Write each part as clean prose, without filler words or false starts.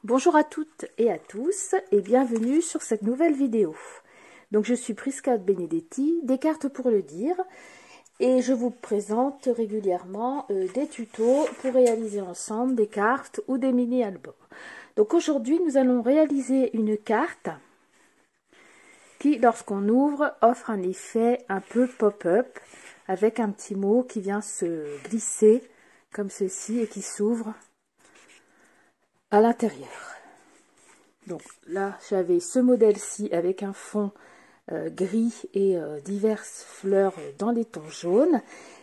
Bonjour à toutes et à tous et bienvenue sur cette nouvelle vidéo. Donc je suis Prisca Benedetti, des cartes pour le dire, et je vous présente régulièrement des tutos pour réaliser ensemble des cartes ou des mini-albums. Donc aujourd'hui nous allons réaliser une carte qui, lorsqu'on ouvre, offre un effet un peu pop-up avec un petit mot qui vient se glisser comme ceci et qui s'ouvre à l'intérieur. Donc là j'avais ce modèle-ci avec un fond gris et diverses fleurs dans les tons jaunes,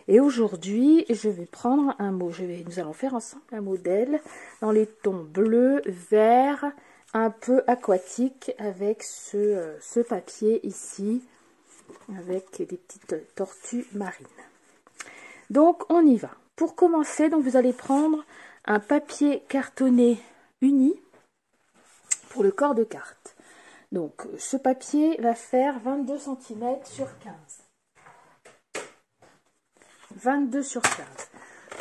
et aujourd'hui je vais prendre un mot, nous allons faire ensemble un modèle dans les tons bleu, vert, un peu aquatique avec ce papier ici avec des petites tortues marines. Donc on y va. Pour commencer, donc vous allez prendre un papier cartonné uni pour le corps de carte. Donc ce papier va faire 22 cm sur 15. 22 sur 15.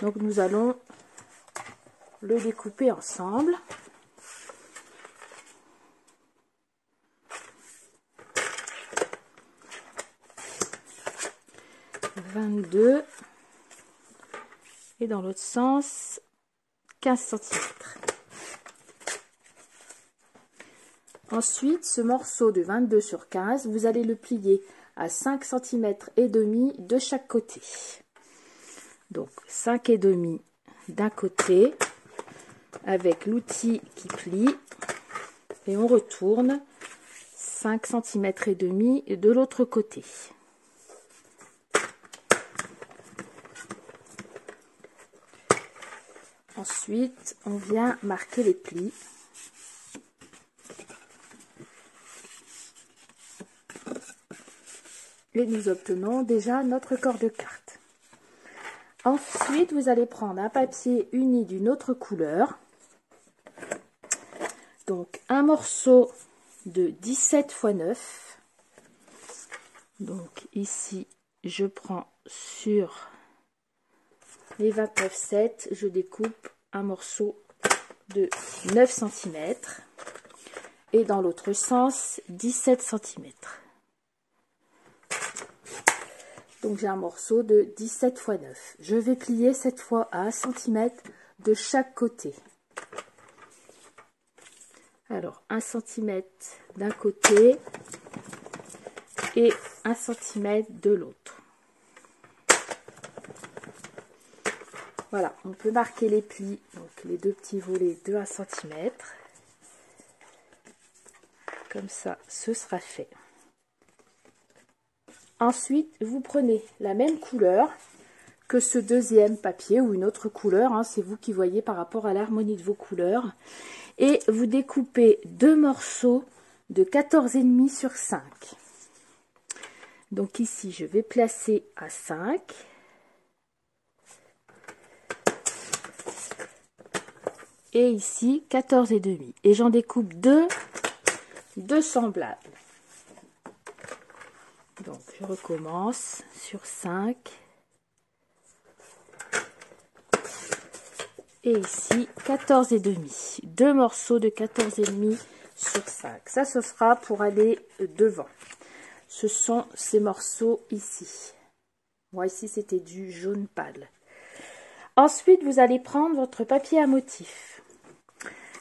Donc nous allons le découper ensemble. Et dans l'autre sens 15 cm. Ensuite, ce morceau de 22 sur 15, vous allez le plier à 5 cm et demi de chaque côté. Donc 5 et demi d'un côté avec l'outil qui plie, et on retourne 5 cm et demi de l'autre côté. Ensuite, on vient marquer les plis. Et nous obtenons déjà notre corps de carte. Ensuite, vous allez prendre un papier uni d'une autre couleur. Donc, un morceau de 17 x 9. Donc, ici, je prends sur les 29,7, je découpe un morceau de 9 cm. Et dans l'autre sens, 17 cm. Donc j'ai un morceau de 17 x 9. Je vais plier cette fois à 1 cm de chaque côté. Alors 1 cm d'un côté et 1 cm de l'autre. Voilà, on peut marquer les plis, donc les deux petits volets de 1 cm. Comme ça, ce sera fait. Ensuite, vous prenez la même couleur que ce deuxième papier ou une autre couleur, hein, c'est vous qui voyez par rapport à l'harmonie de vos couleurs. Et vous découpez deux morceaux de 14,5 sur 5. Donc ici, je vais placer à 5. Et ici, 14,5. Et j'en découpe deux semblables. Donc, je recommence sur 5. Et ici, 14,5. Deux morceaux de 14,5 sur 5. Ça, ce sera pour aller devant. Ce sont ces morceaux ici. Moi, ici, c'était du jaune pâle. Ensuite, vous allez prendre votre papier à motif.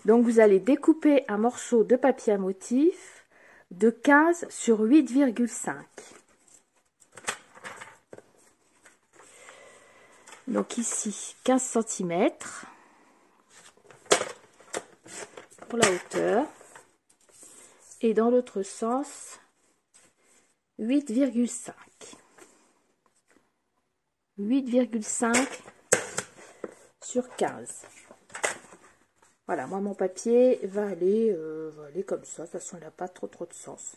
Donc, vous allez découper un morceau de papier à motif de 15 sur 8,5. Donc ici 15 cm pour la hauteur, et dans l'autre sens 8,5. 8,5 sur 15. Voilà, moi mon papier va aller comme ça. De toute façon, il n'a pas trop de sens.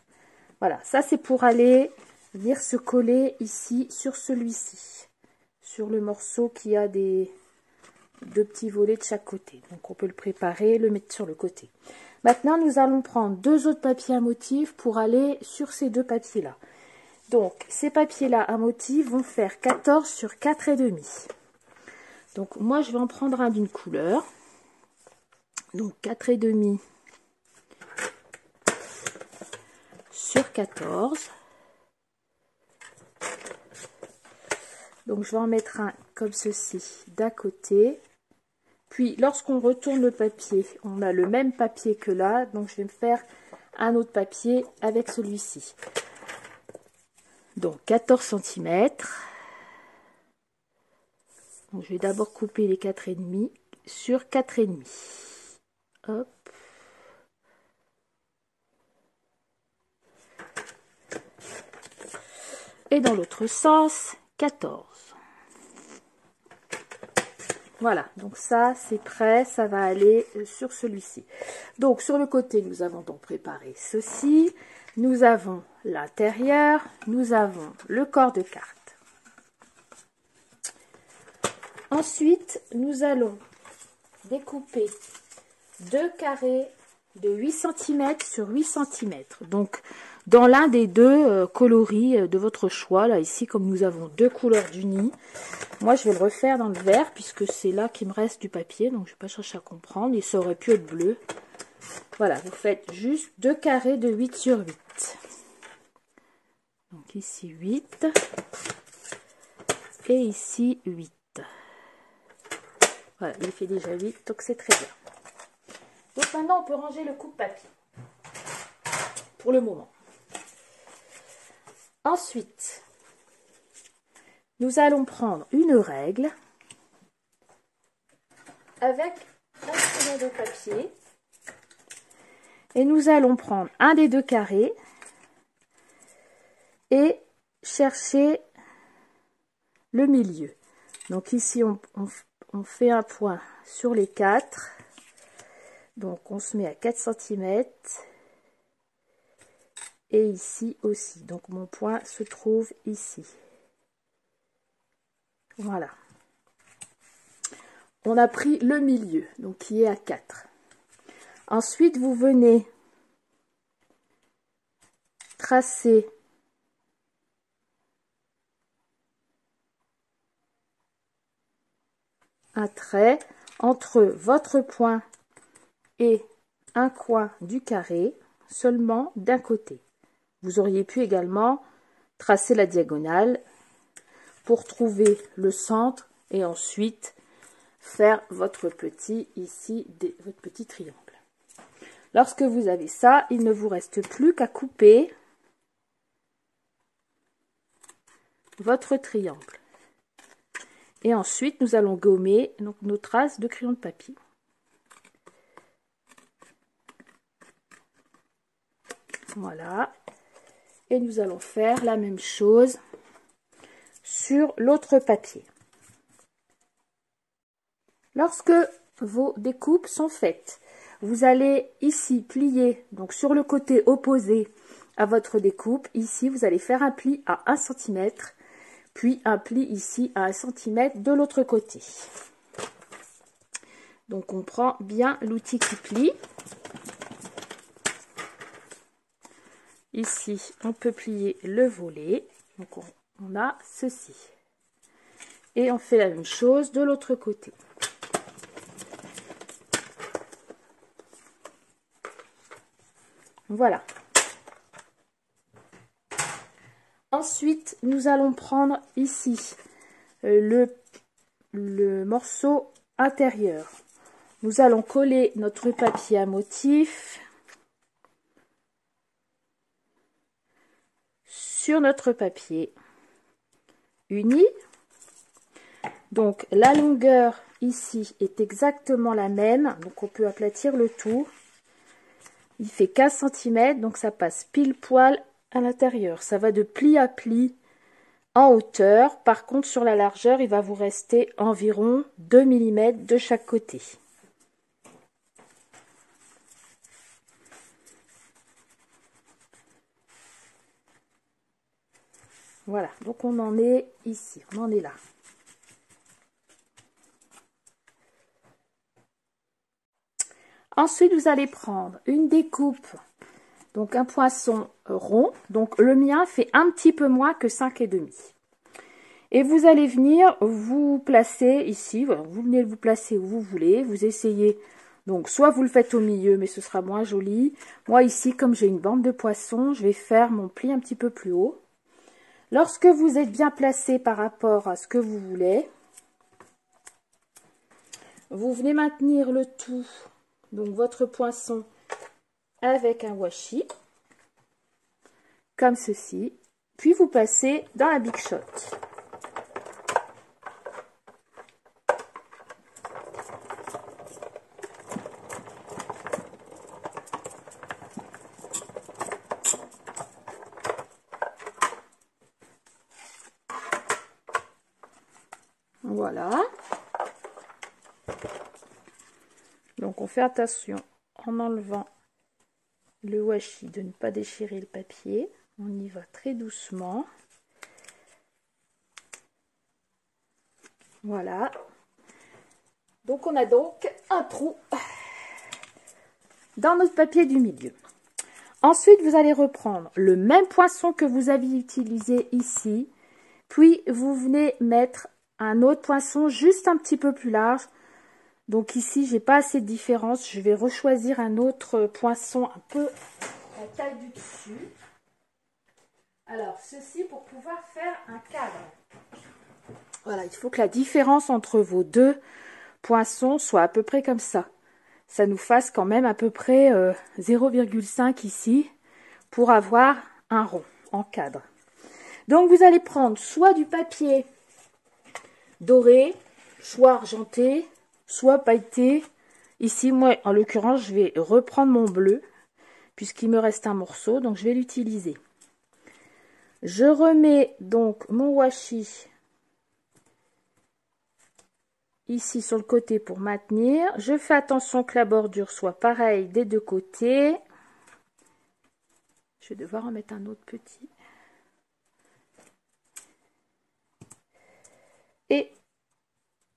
Voilà, ça c'est pour aller venir se coller ici sur celui-ci, sur le morceau qui a deux petits volets de chaque côté. Donc on peut le préparer, le mettre sur le côté. Maintenant, nous allons prendre deux autres papiers à motif pour aller sur ces deux papiers-là. Donc ces papiers-là à motif vont faire 14 sur 4,5. Donc moi je vais en prendre un d'une couleur. Donc 4,5 sur 14. Donc je vais en mettre un comme ceci d'un côté. Puis lorsqu'on retourne le papier, on a le même papier que là. Donc je vais me faire un autre papier avec celui-ci. Donc 14 cm. Donc je vais d'abord couper les 4,5 sur 4,5. Hop. Et dans l'autre sens, 14. Voilà, donc ça c'est prêt, ça va aller sur celui-ci. Donc sur le côté, nous avons donc préparé ceci. Nous avons l'intérieur, nous avons le corps de carte. Ensuite, nous allons découper 2 carrés de 8 cm sur 8 cm. Donc dans l'un des deux coloris de votre choix. Là, ici, comme nous avons deux couleurs d'unis, moi, je vais le refaire dans le vert, puisque c'est là qu'il me reste du papier. Donc, je ne vais pas chercher à comprendre. Et ça aurait pu être bleu. Voilà, vous faites juste 2 carrés de 8 sur 8. Donc, ici, 8. Et ici, 8. Voilà, il fait déjà 8, donc c'est très bien. Donc, maintenant, on peut ranger le coupe-papier. Pour le moment. Ensuite, nous allons prendre une règle avec un crayon de papier et nous allons prendre un des deux carrés et chercher le milieu. Donc ici, on fait un point sur les 4. Donc on se met à 4 cm. Et ici aussi. Donc mon point se trouve ici. Voilà. On a pris le milieu, donc qui est à 4. Ensuite, vous venez tracer un trait entre votre point et un coin du carré, seulement d'un côté. Vous auriez pu également tracer la diagonale pour trouver le centre et ensuite faire votre petit ici, votre petit triangle. Lorsque vous avez ça, il ne vous reste plus qu'à couper votre triangle. Et ensuite, nous allons gommer donc, nos traces de crayon de papier. Voilà. Et nous allons faire la même chose sur l'autre papier. Lorsque vos découpes sont faites, vous allez ici plier, donc sur le côté opposé à votre découpe, ici vous allez faire un pli à 1 cm, puis un pli ici à 1 cm de l'autre côté. Donc on prend bien l'outil qui plie. Ici, on peut plier le volet. Donc, on a ceci. Et on fait la même chose de l'autre côté. Voilà. Ensuite, nous allons prendre ici le morceau intérieur. Nous allons coller notre papier à motif sur notre papier uni. Donc la longueur ici est exactement la même, donc on peut aplatir le tout. Il fait 15 cm, donc ça passe pile poil à l'intérieur. Ça va de pli à pli en hauteur. Par contre sur la largeur, il va vous rester environ 2 mm de chaque côté. Voilà, donc on en est ici, on en est là. Ensuite, vous allez prendre une découpe, donc un poinçon rond. Donc le mien fait un petit peu moins que 5,5. Et vous allez venir vous placer ici, voilà, vous venez vous placer où vous voulez. Vous essayez Donc, soit vous le faites au milieu, mais ce sera moins joli. Moi, ici, comme j'ai une bande de poisson, je vais faire mon pli un petit peu plus haut. Lorsque vous êtes bien placé par rapport à ce que vous voulez, vous venez maintenir le tout, donc votre poinçon, avec un washi, comme ceci. Puis vous passez dans la Big Shot. Voilà. Donc on fait attention en enlevant le washi de ne pas déchirer le papier. On y va très doucement. Voilà. Donc on a donc un trou dans notre papier du milieu. Ensuite, vous allez reprendre le même poinçon que vous aviez utilisé ici. Puis vous venez mettre un autre poinçon juste un petit peu plus large. Donc ici, j'ai pas assez de différence. Je vais rechoisir un autre poinçon un peu la taille du dessus. Alors, ceci pour pouvoir faire un cadre. Voilà, il faut que la différence entre vos deux poinçons soit à peu près comme ça. Ça nous fasse quand même à peu près 0,5 ici pour avoir un rond en cadre. Donc, vous allez prendre soit du papier doré, soit argenté, soit pailleté. Ici, moi, en l'occurrence, je vais reprendre mon bleu puisqu'il me reste un morceau, donc je vais l'utiliser. Je remets donc mon washi ici sur le côté pour maintenir. Je fais attention que la bordure soit pareille des deux côtés. Je vais devoir en mettre un autre petit. Et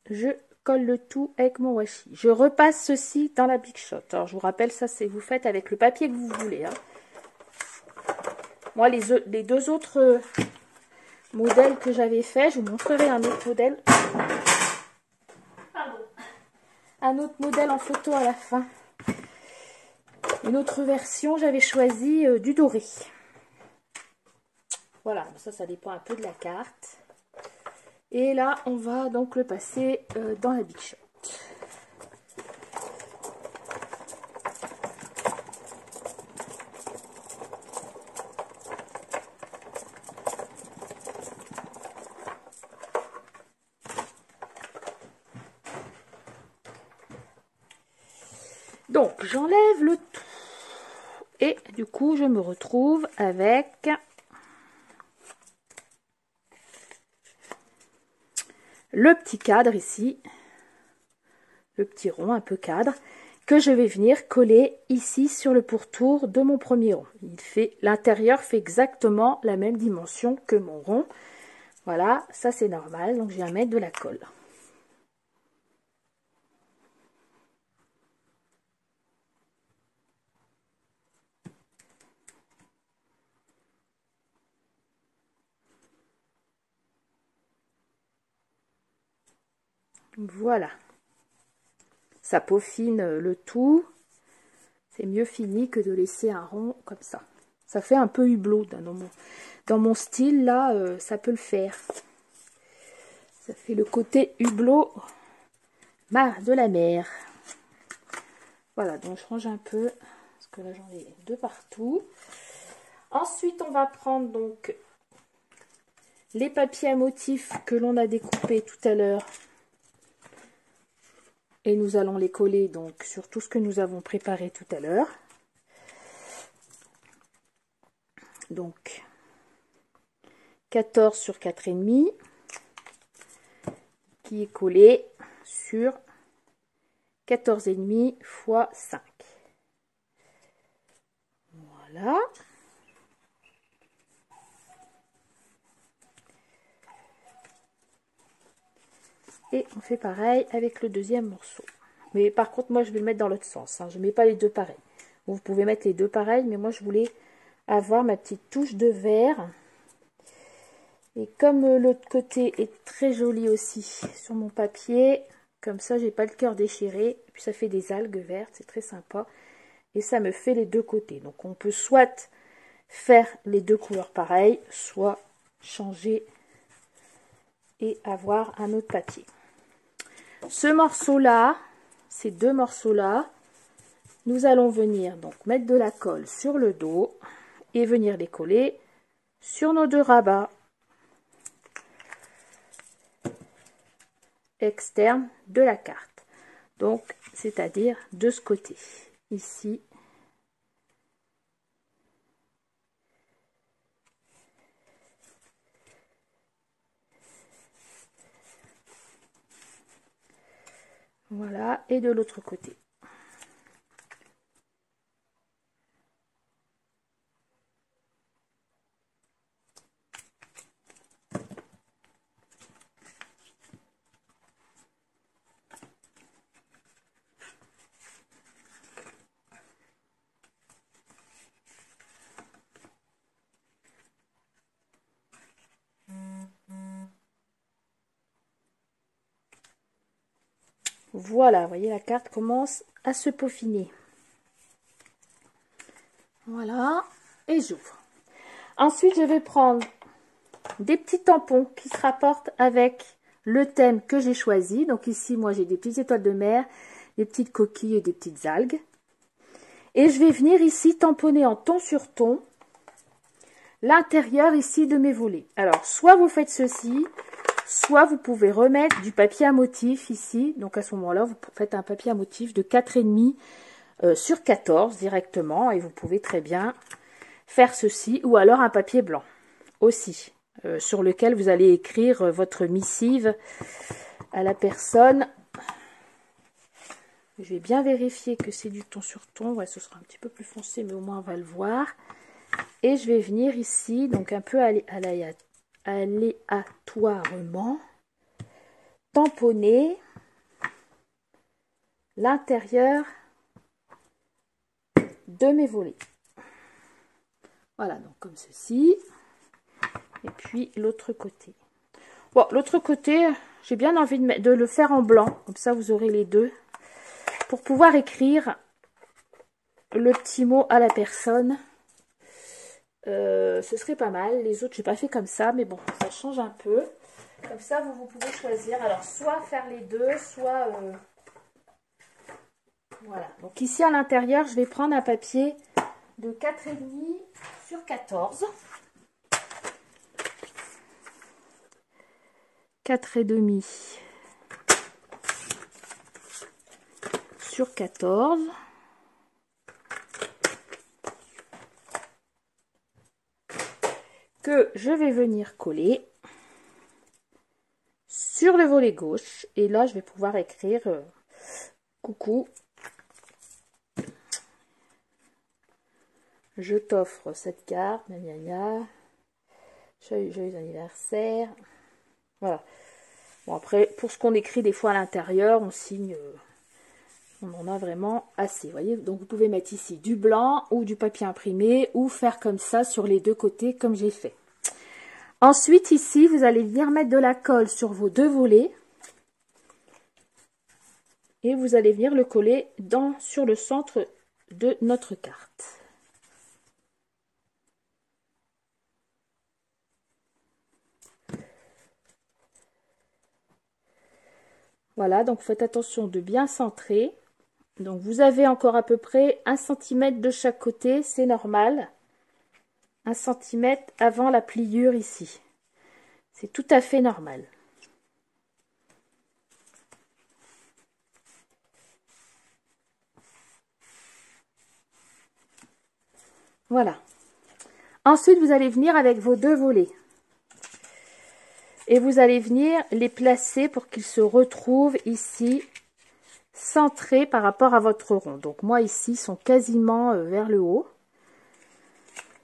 je colle le tout avec mon washi. Je repasse ceci dans la Big Shot. Alors je vous rappelle, ça c'est vous faites avec le papier que vous voulez. Hein. Moi, les deux autres modèles que j'avais fait, je vous montrerai un autre modèle. Pardon. Un autre modèle en photo à la fin. Une autre version, j'avais choisi du doré. Voilà, ça dépend un peu de la carte. Et là, on va donc le passer dans la Big Shot. Donc, j'enlève le tout. Et du coup, je me retrouve avec le petit cadre ici. Le petit rond un peu cadre que je vais venir coller ici sur le pourtour de mon premier rond. L'intérieur fait exactement la même dimension que mon rond. Voilà, ça c'est normal. Donc, je viens mettre de la colle. Voilà, ça peaufine le tout. C'est mieux fini que de laisser un rond comme ça. Ça fait un peu hublot dans mon style là, ça peut le faire. Ça fait le côté hublot de la mer. Voilà, donc je range un peu parce que là j'en ai de partout. Ensuite, on va prendre donc les papiers à motifs que l'on a découpés tout à l'heure. Et nous allons les coller donc sur tout ce que nous avons préparé tout à l'heure. Donc 14 sur 4,5 qui est collé sur 14,5 x 5. Voilà. Et on fait pareil avec le deuxième morceau. Mais par contre, moi, je vais le mettre dans l'autre sens. Hein. Je ne mets pas les deux pareils. Vous pouvez mettre les deux pareils, mais moi, je voulais avoir ma petite touche de vert. Et comme l'autre côté est très joli aussi sur mon papier, Comme ça, j'ai pas le cœur déchiré. Et puis ça fait des algues vertes, c'est très sympa. Et ça me fait les deux côtés. Donc on peut soit faire les deux couleurs pareilles, soit changer et avoir un autre papier. Ce morceau-là, ces deux morceaux-là, nous allons venir donc mettre de la colle sur le dos et venir les coller sur nos deux rabats externes de la carte. Donc, c'est-à-dire de ce côté, ici. Voilà, et de l'autre côté. Voilà, vous voyez, la carte commence à se peaufiner. Voilà, et j'ouvre. Ensuite, je vais prendre des petits tampons qui se rapportent avec le thème que j'ai choisi. Donc ici, moi, j'ai des petites étoiles de mer, des petites coquilles et des petites algues. Et je vais venir ici tamponner en ton sur ton l'intérieur ici de mes volets. Alors, soit vous faites ceci, soit vous pouvez remettre du papier à motif ici. Donc à ce moment-là, vous faites un papier à motif de 4,5 sur 14 directement. Et vous pouvez très bien faire ceci, ou alors un papier blanc aussi, sur lequel vous allez écrire votre missive à la personne. Je vais bien vérifier que c'est du ton sur ton. Ouais, ce sera un petit peu plus foncé, mais au moins on va le voir. Et je vais venir ici, donc un peu aléatoirement, tamponner l'intérieur de mes volets. Voilà, donc comme ceci. Et puis l'autre côté. Bon, l'autre côté, j'ai bien envie de le faire en blanc. Comme ça, vous aurez les deux. Pour pouvoir écrire le petit mot à la personne. Ce serait pas mal. Les autres, j'ai pas fait comme ça. Mais bon, ça change un peu. Comme ça, vous pouvez choisir. Alors, soit faire les deux, soit... Voilà. Donc ici, à l'intérieur, je vais prendre un papier de 4,5 sur 14. 4,5 sur 14. Que je vais venir coller sur le volet gauche. Et là, je vais pouvoir écrire coucou. Je t'offre cette carte. Gna gna gna. Joyeux anniversaire. Voilà. Bon, après, pour ce qu'on écrit des fois à l'intérieur, on signe... on en a vraiment assez, vous voyez. Donc, vous pouvez mettre ici du blanc ou du papier imprimé ou faire comme ça sur les deux côtés, comme j'ai fait. Ensuite, ici, vous allez venir mettre de la colle sur vos deux volets. Et vous allez venir le coller sur le centre de notre carte. Voilà, donc faites attention de bien centrer. Donc, vous avez encore à peu près 1 cm de chaque côté, c'est normal. 1 cm avant la pliure ici. C'est tout à fait normal. Voilà. Ensuite, vous allez venir avec vos deux volets. Et vous allez venir les placer pour qu'ils se retrouvent ici, centrés par rapport à votre rond. Donc, moi, ici, ils sont quasiment vers le haut.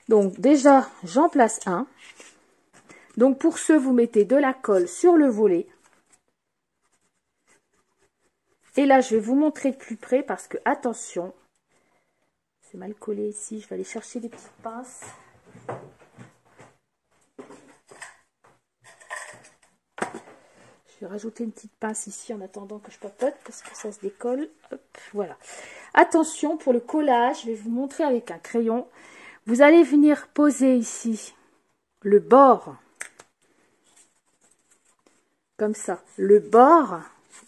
Donc, déjà, j'en place un. Donc, pour ce, vous mettez de la colle sur le volet. Et là, je vais vous montrer de plus près parce que, attention, c'est mal collé ici. Je vais aller chercher des petites pinces. Je vais rajouter une petite pince ici en attendant que je papote parce que ça se décolle. Hop, voilà. Attention pour le collage, je vais vous montrer avec un crayon. Vous allez venir poser ici le bord. Comme ça. Le bord,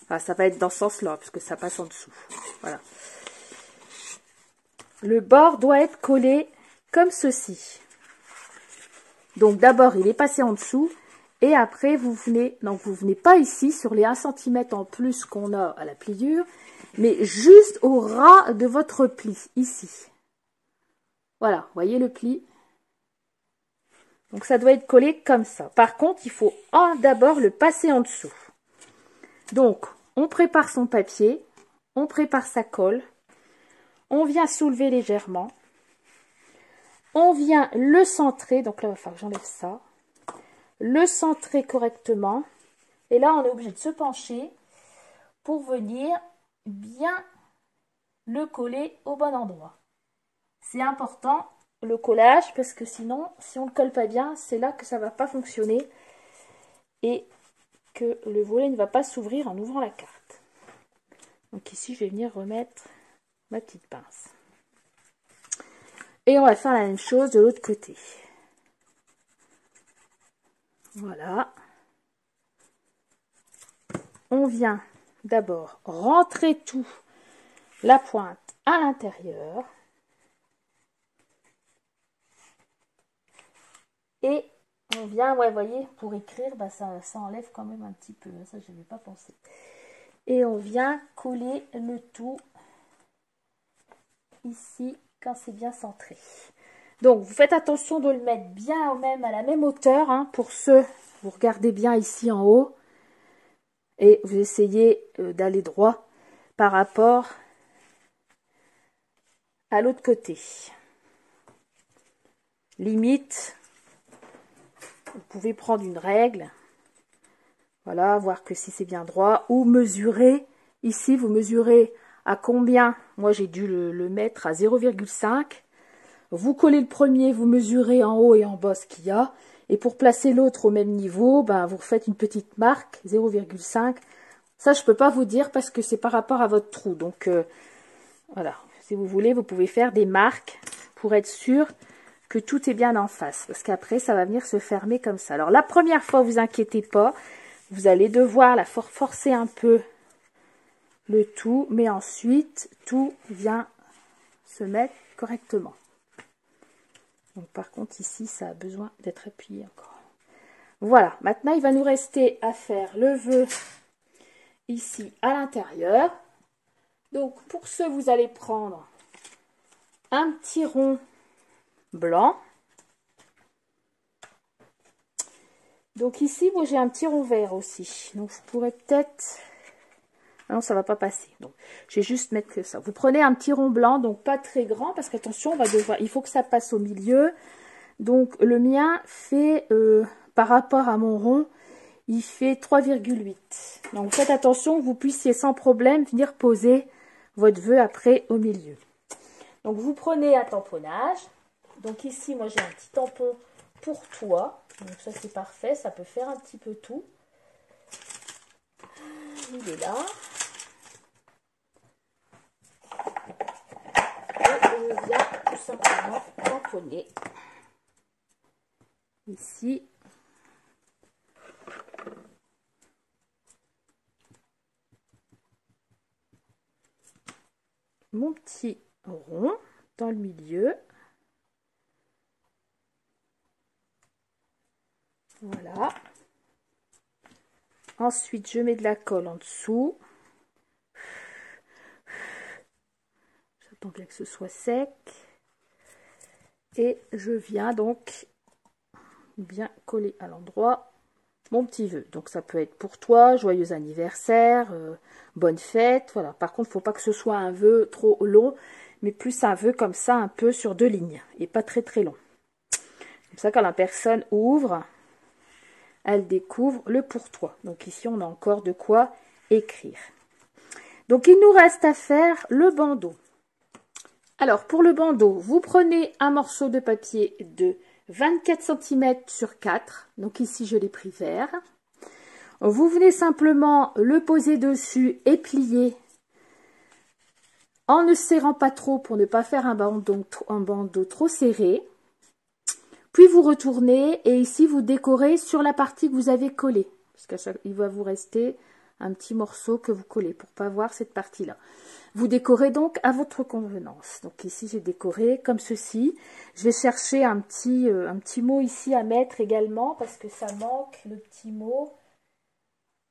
enfin, ça va être dans ce sens-là puisque ça passe en dessous. Voilà. Le bord doit être collé comme ceci. Donc d'abord, il est passé en dessous. Et après, vous venez pas ici sur les 1 cm en plus qu'on a à la pliure, mais juste au ras de votre pli, ici. Voilà, voyez le pli. Donc ça doit être collé comme ça. Par contre, il faut d'abord le passer en dessous. Donc, on prépare son papier, on prépare sa colle, on vient soulever légèrement, on vient le centrer, donc là, il va falloir que j'enlève ça. Le centrer correctement et là on est obligé de se pencher pour venir bien le coller au bon endroit. C'est important le collage parce que sinon si on ne colle pas bien, c'est là que ça va pas fonctionner et que le volet ne va pas s'ouvrir en ouvrant la carte. Donc ici je vais venir remettre ma petite pince et on va faire la même chose de l'autre côté. Voilà. On vient d'abord rentrer tout, la pointe à l'intérieur. Et on vient, ouais, voyez, pour écrire, bah, ça enlève quand même un petit peu. Ça, je n'avais pas pensé. Et on vient coller le tout ici quand c'est bien centré. Donc, vous faites attention de le mettre bien à la même hauteur. Hein, pour ceux, vous regardez bien ici en haut. Et vous essayez d'aller droit par rapport à l'autre côté. Limite, vous pouvez prendre une règle. Voilà, voir que si c'est bien droit. Ou mesurer. Ici, vous mesurez à combien. Moi, j'ai dû le mettre à 0,5. Vous collez le premier, vous mesurez en haut et en bas ce qu'il y a. Et pour placer l'autre au même niveau, ben, vous faites une petite marque, 0,5. Ça, je ne peux pas vous dire parce que c'est par rapport à votre trou. Donc, voilà. Si vous voulez, vous pouvez faire des marques pour être sûr que tout est bien en face. Parce qu'après, ça va venir se fermer comme ça. Alors, la première fois, vous inquiétez pas. Vous allez devoir la forcer un peu le tout. Mais ensuite, tout vient se mettre correctement. Donc, par contre, ici, ça a besoin d'être appuyé encore. Voilà. Maintenant, il va nous rester à faire le vœu ici à l'intérieur. Donc, pour ce, vous allez prendre un petit rond blanc. Donc, ici, moi, j'ai un petit rond vert aussi. Donc, je pourrais peut-être... Non, ça va pas passer. Donc, je vais juste mettre que ça. Vous prenez un petit rond blanc, donc pas très grand, parce qu'attention, on va devoir... il faut que ça passe au milieu. Donc, le mien fait, par rapport à mon rond, il fait 3,8. Donc, faites attention que vous puissiez sans problème venir poser votre vœu après au milieu. Donc, vous prenez un tamponnage. Donc, ici, moi, j'ai un petit tampon pour toi. Donc, ça, c'est parfait. Ça peut faire un petit peu tout. Il est là. Et je viens tout simplement tamponner. Ici. Mon petit rond dans le milieu. Voilà. Ensuite, je mets de la colle en dessous. J'attends bien que ce soit sec. Et je viens donc bien coller à l'endroit mon petit vœu. Donc ça peut être pour toi, joyeux anniversaire, bonne fête. Voilà. Par contre, il ne faut pas que ce soit un vœu trop long, mais plus un vœu comme ça, un peu sur 2 lignes. Et pas très très long. Comme ça, quand la personne ouvre, elle découvre le pour toi. Donc ici, on a encore de quoi écrire. Donc, il nous reste à faire le bandeau. Alors, pour le bandeau, vous prenez un morceau de papier de 24 cm sur 4. Donc ici, je l'ai pris vert. Vous venez simplement le poser dessus et plier en ne serrant pas trop pour ne pas faire un bandeau trop serré. Puis vous retournez et ici vous décorez sur la partie que vous avez collée. Parce qu'il va vous rester un petit morceau que vous collez pour pas voir cette partie-là. Vous décorez donc à votre convenance. Donc ici j'ai décoré comme ceci. Je vais chercher un petit mot ici à mettre également parce que ça manque le petit mot.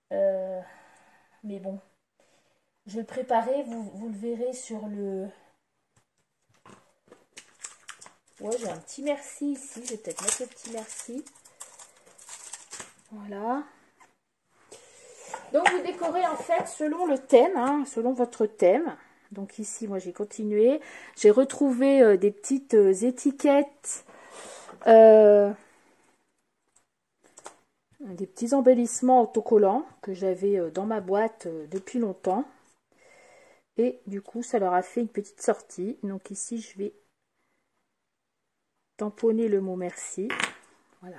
Mais bon. Je vais le préparer, vous le verrez sur le... Ouais, j'ai un petit merci ici, je vais peut-être mettre le petit merci. Voilà. Donc vous décorez en fait selon le thème, hein, selon votre thème. Donc ici, moi j'ai continué. J'ai retrouvé des petites étiquettes, des petits embellissements autocollants que j'avais dans ma boîte depuis longtemps. Et du coup, ça leur a fait une petite sortie. Donc ici, je vais tamponner le mot merci. Voilà.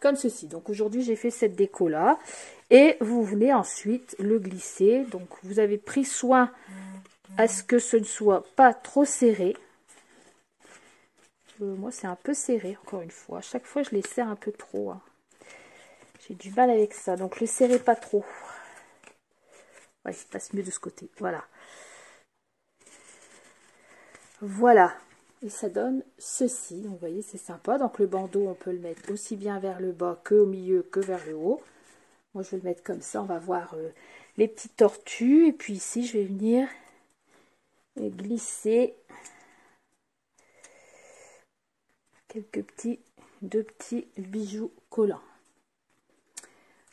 Comme ceci. Donc aujourd'hui, j'ai fait cette déco-là. Et vous venez ensuite le glisser. Donc vous avez pris soin à ce que ce ne soit pas trop serré. Moi, c'est un peu serré, encore une fois. À chaque fois, je les serre un peu trop. Hein. J'ai du mal avec ça. Donc, le serrez pas trop. Ouais, il passe mieux de ce côté. Voilà. Voilà. Et ça donne ceci. Donc, vous voyez, c'est sympa. Donc, le bandeau, on peut le mettre aussi bien vers le bas qu'au milieu que vers le haut. Moi, je vais le mettre comme ça. On va voir les petites tortues. Et puis ici, je vais venir glisser deux petits bijoux collants.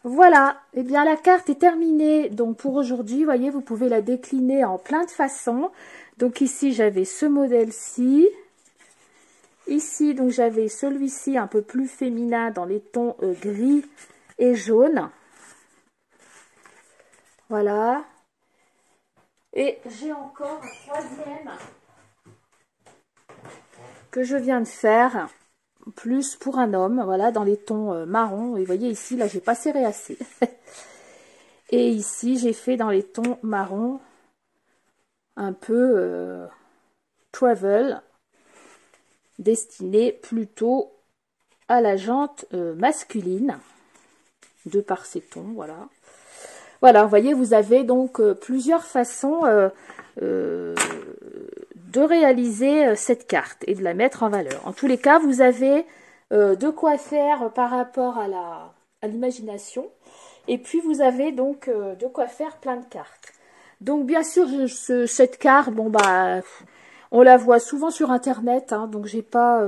Voilà, et bien la carte est terminée donc pour aujourd'hui. Vous voyez, vous pouvez la décliner en plein de façons. Donc ici, j'avais ce modèle-ci. Ici, donc j'avais celui-ci un peu plus féminin dans les tons gris et jaune. Voilà. Et j'ai encore un troisième que je viens de faire. Plus pour un homme, voilà, dans les tons marron. Et vous voyez ici, là, j'ai pas serré assez. Et ici, j'ai fait dans les tons marron un peu travel, destiné plutôt à la jante masculine, de par ces tons, voilà. Voilà, vous voyez, vous avez donc plusieurs façons de réaliser cette carte et de la mettre en valeur. En tous les cas, vous avez de quoi faire par rapport à l'imagination. Et puis, vous avez donc de quoi faire plein de cartes. Donc, bien sûr, cette carte, bon, bah, on la voit souvent sur Internet. Hein, donc, j'ai pas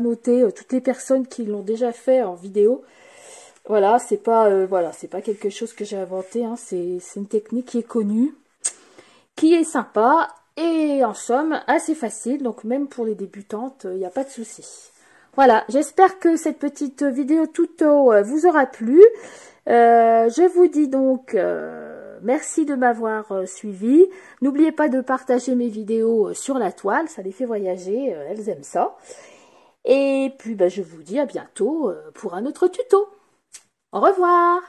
noté toutes les personnes qui l'ont déjà fait en vidéo. Voilà, c'est pas quelque chose que j'ai inventé. Hein, c'est une technique qui est connue, qui est sympa. Et en somme, assez facile, donc même pour les débutantes, il n'y a pas de souci. Voilà, j'espère que cette petite vidéo tuto vous aura plu. Je vous dis donc merci de m'avoir suivi. N'oubliez pas de partager mes vidéos sur la toile, ça les fait voyager, elles aiment ça. Et puis bah, je vous dis à bientôt pour un autre tuto. Au revoir!